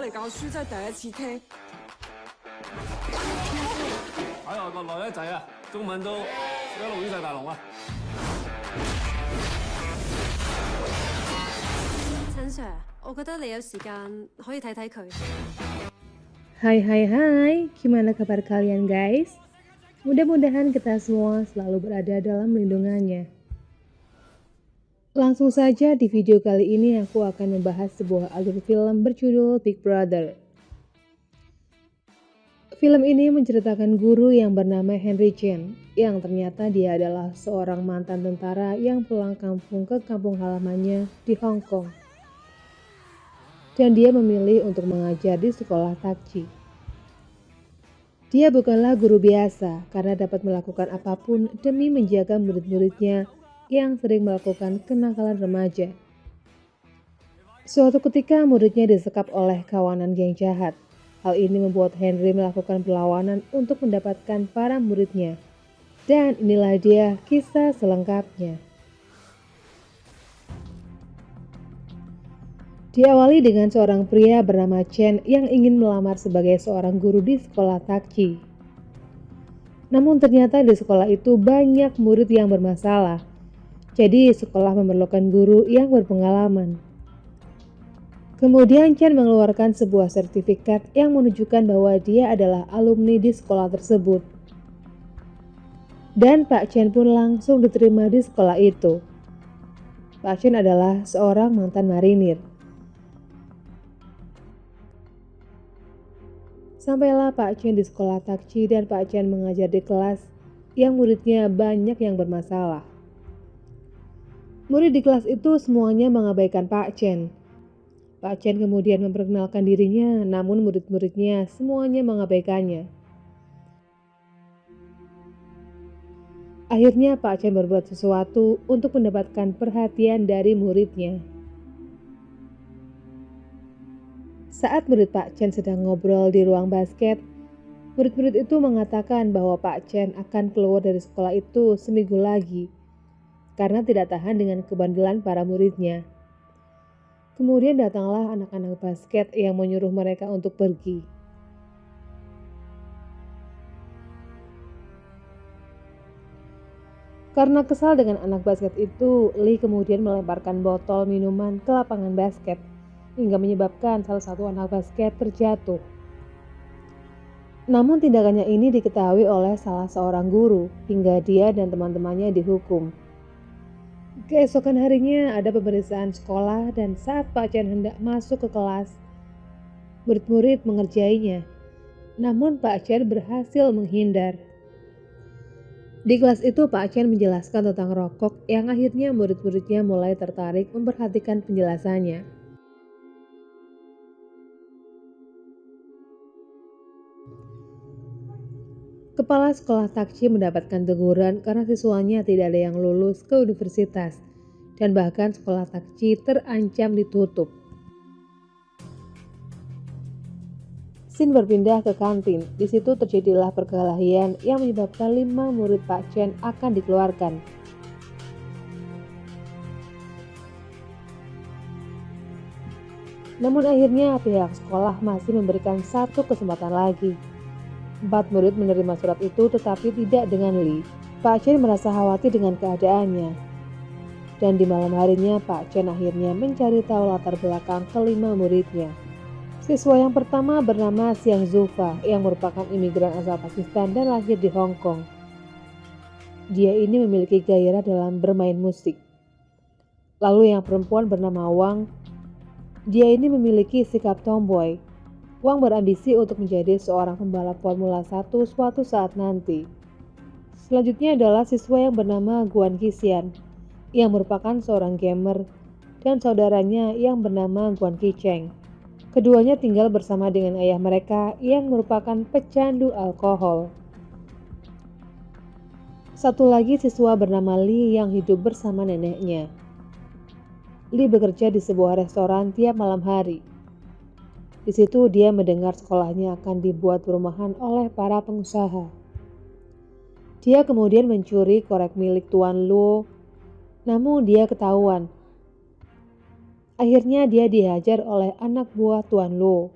嚟教書真係第一次聽。喺外國耐一仔啊，中文都一路於晒大龍啊！陳 Sir， 我覺得你有時間可以睇睇佢。Hai, gimana kabar kalian guys? Mudah-mudahan kita semua selalu berada dalam lindungannya. Langsung saja di video kali ini aku akan membahas sebuah alur film berjudul Big Brother. Film ini menceritakan guru yang bernama Henry Chen, yang ternyata dia adalah seorang mantan tentara yang pulang kampung ke kampung halamannya di Hong Kong. Dan dia memilih untuk mengajar di sekolah Takji. Dia bukanlah guru biasa karena dapat melakukan apapun demi menjaga murid-muridnya yang sering melakukan kenakalan remaja. Suatu ketika muridnya disekap oleh kawanan geng jahat. Hal ini membuat Henry melakukan perlawanan untuk mendapatkan para muridnya. Dan inilah dia kisah selengkapnya. Diawali dengan seorang pria bernama Chen yang ingin melamar sebagai seorang guru di sekolah Takji. Namun ternyata di sekolah itu banyak murid yang bermasalah. Jadi sekolah memerlukan guru yang berpengalaman. Kemudian Chen mengeluarkan sebuah sertifikat yang menunjukkan bahwa dia adalah alumni di sekolah tersebut. Dan Pak Chen pun langsung diterima di sekolah itu. Pak Chen adalah seorang mantan marinir. Sampailah Pak Chen di sekolah Takji dan Pak Chen mengajar di kelas yang muridnya banyak yang bermasalah. Murid di kelas itu semuanya mengabaikan Pak Chen. Pak Chen kemudian memperkenalkan dirinya, namun murid-muridnya semuanya mengabaikannya. Akhirnya Pak Chen berbuat sesuatu untuk mendapatkan perhatian dari muridnya. Saat murid Pak Chen sedang ngobrol di ruang basket, murid-murid itu mengatakan bahwa Pak Chen akan keluar dari sekolah itu seminggu lagi karena tidak tahan dengan kebandelan para muridnya. Kemudian datanglah anak-anak basket yang menyuruh mereka untuk pergi. Karena kesal dengan anak basket itu, Lee kemudian melemparkan botol minuman ke lapangan basket hingga menyebabkan salah satu anak basket terjatuh. Namun tindakannya ini diketahui oleh salah seorang guru hingga dia dan teman-temannya dihukum. Keesokan harinya ada pemeriksaan sekolah dan saat Pak Chen hendak masuk ke kelas, murid-murid mengerjainya. Namun Pak Chen berhasil menghindar. Di kelas itu Pak Chen menjelaskan tentang rokok yang akhirnya murid-muridnya mulai tertarik memperhatikan penjelasannya. Kepala sekolah Takji mendapatkan teguran karena siswanya tidak ada yang lulus ke universitas dan bahkan sekolah Takji terancam ditutup. Scene berpindah ke kantin. Di situ terjadilah perkelahian yang menyebabkan 5 murid Pak Chen akan dikeluarkan. Namun akhirnya pihak sekolah masih memberikan satu kesempatan lagi. 4 murid menerima surat itu tetapi tidak dengan Lee. Pak Chen merasa khawatir dengan keadaannya. Dan di malam harinya Pak Chen akhirnya mencari tahu latar belakang kelima muridnya. Siswa yang pertama bernama Xiang Zufa yang merupakan imigran asal Pakistan dan lahir di Hong Kong. Dia ini memiliki gairah dalam bermain musik. Lalu yang perempuan bernama Wang. Dia ini memiliki sikap tomboy. Wang berambisi untuk menjadi seorang pembalap Formula 1 suatu saat nanti. Selanjutnya adalah siswa yang bernama Guan Qixian, yang merupakan seorang gamer, dan saudaranya yang bernama Guan Qicheng. Keduanya tinggal bersama dengan ayah mereka yang merupakan pecandu alkohol. Satu lagi siswa bernama Lee yang hidup bersama neneknya. Lee bekerja di sebuah restoran tiap malam hari. Di situ dia mendengar sekolahnya akan dibuat perumahan oleh para pengusaha. Dia kemudian mencuri korek milik Tuan Luo, namun dia ketahuan. Akhirnya dia dihajar oleh anak buah Tuan Luo.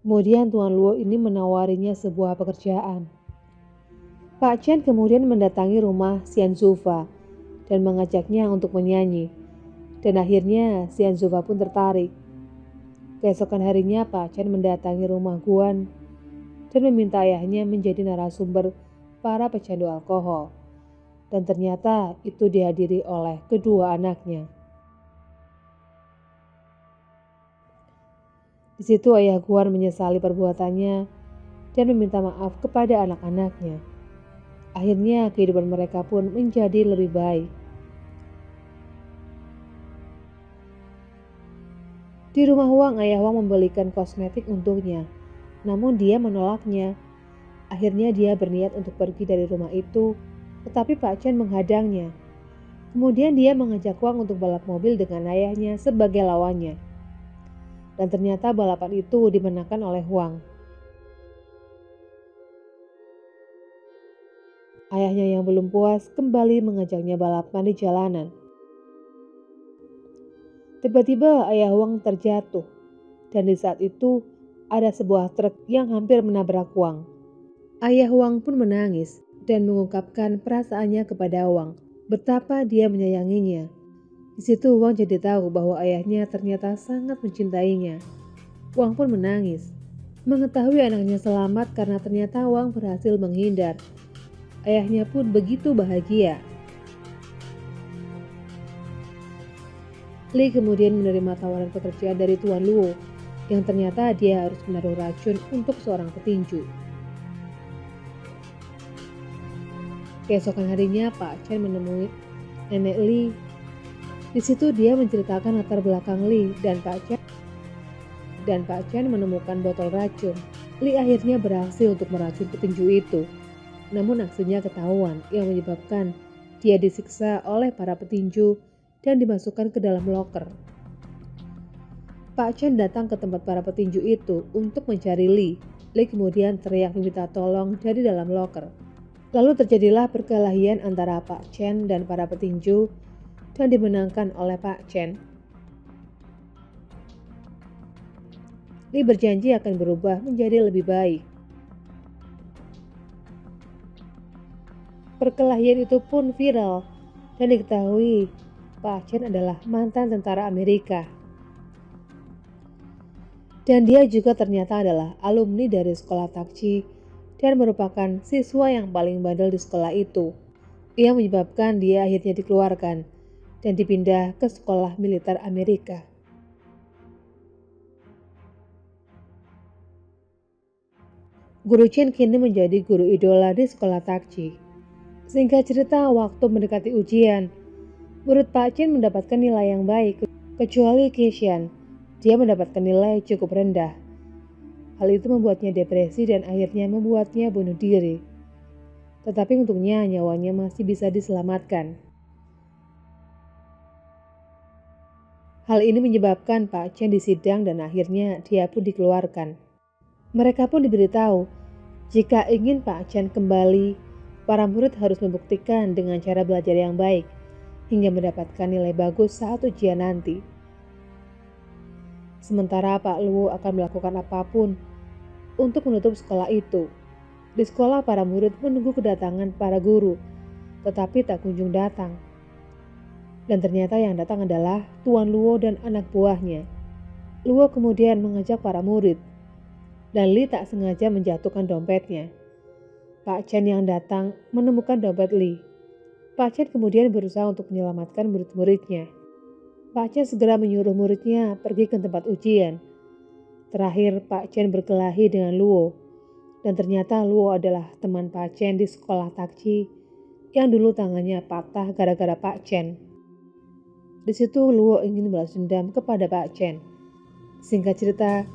Kemudian Tuan Luo ini menawarinya sebuah pekerjaan. Pak Chen kemudian mendatangi rumah Xian Zufa dan mengajaknya untuk menyanyi. Dan akhirnya Xian Zufa pun tertarik. Keesokan harinya Pak Chen mendatangi rumah Guan dan meminta ayahnya menjadi narasumber para pecandu alkohol. Dan ternyata itu dihadiri oleh kedua anaknya. Di situ ayah Guan menyesali perbuatannya dan meminta maaf kepada anak-anaknya. Akhirnya kehidupan mereka pun menjadi lebih baik. Di rumah Wang, ayah Wang membelikan kosmetik untuknya, namun dia menolaknya. Akhirnya dia berniat untuk pergi dari rumah itu, tetapi Pak Chen menghadangnya. Kemudian dia mengajak Wang untuk balap mobil dengan ayahnya sebagai lawannya. Dan ternyata balapan itu dimenangkan oleh Wang. Ayahnya yang belum puas kembali mengajaknya balapan di jalanan. Tiba-tiba ayah Wang terjatuh, dan di saat itu ada sebuah truk yang hampir menabrak Wang. Ayah Wang pun menangis dan mengungkapkan perasaannya kepada Wang, betapa dia menyayanginya. Di situ Wang jadi tahu bahwa ayahnya ternyata sangat mencintainya. Wang pun menangis, mengetahui anaknya selamat karena ternyata Wang berhasil menghindar. Ayahnya pun begitu bahagia. Li kemudian menerima tawaran pekerjaan dari Tuan Luo, yang ternyata dia harus menaruh racun untuk seorang petinju. Keesokan harinya Pak Chen menemui nenek Li. Di situ dia menceritakan latar belakang Li dan Pak Chen menemukan botol racun. Li akhirnya berhasil untuk meracun petinju itu. Namun aksinya ketahuan yang menyebabkan dia disiksa oleh para petinju dan dimasukkan ke dalam loker. Pak Chen datang ke tempat para petinju itu untuk mencari Li. Li kemudian teriak meminta tolong dari dalam loker. Lalu terjadilah perkelahian antara Pak Chen dan para petinju dan dimenangkan oleh Pak Chen. Li berjanji akan berubah menjadi lebih baik. Perkelahian itu pun viral dan diketahui Pak Chen adalah mantan tentara Amerika. Dan dia juga ternyata adalah alumni dari sekolah Takji dan merupakan siswa yang paling bandel di sekolah itu. Yang menyebabkan dia akhirnya dikeluarkan dan dipindah ke sekolah militer Amerika. Guru Chen kini menjadi guru idola di sekolah Takji. Singkat cerita, waktu mendekati ujian, murid Pak Chen mendapatkan nilai yang baik, kecuali Kishan. Dia mendapatkan nilai cukup rendah. Hal itu membuatnya depresi dan akhirnya membuatnya bunuh diri. Tetapi untungnya nyawanya masih bisa diselamatkan. Hal ini menyebabkan Pak Chen disidang dan akhirnya dia pun dikeluarkan. Mereka pun diberitahu, jika ingin Pak Chen kembali, para murid harus membuktikan dengan cara belajar yang baik, hingga mendapatkan nilai bagus saat ujian nanti. Sementara Pak Luo akan melakukan apapun untuk menutup sekolah itu. Di sekolah para murid menunggu kedatangan para guru, tetapi tak kunjung datang. Dan ternyata yang datang adalah Tuan Luo dan anak buahnya. Luo kemudian mengajak para murid, dan Li tak sengaja menjatuhkan dompetnya. Pak Chen yang datang menemukan dompet Li. Pak Chen kemudian berusaha untuk menyelamatkan murid-muridnya. Pak Chen segera menyuruh muridnya pergi ke tempat ujian. Terakhir Pak Chen berkelahi dengan Luo. Dan ternyata Luo adalah teman Pak Chen di sekolah Takji yang dulu tangannya patah gara-gara Pak Chen. Di situ Luo ingin balas dendam kepada Pak Chen. Singkat cerita,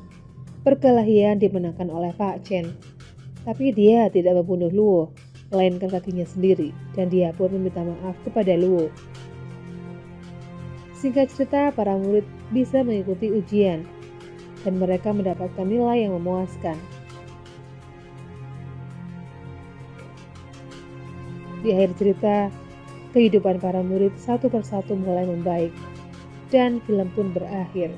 perkelahian dimenangkan oleh Pak Chen. Tapi dia tidak membunuh Luo, melainkan kakinya sendiri, dan dia pun meminta maaf kepada Luo. Singkat cerita, para murid bisa mengikuti ujian, dan mereka mendapatkan nilai yang memuaskan. Di akhir cerita, kehidupan para murid satu persatu mulai membaik, dan film pun berakhir.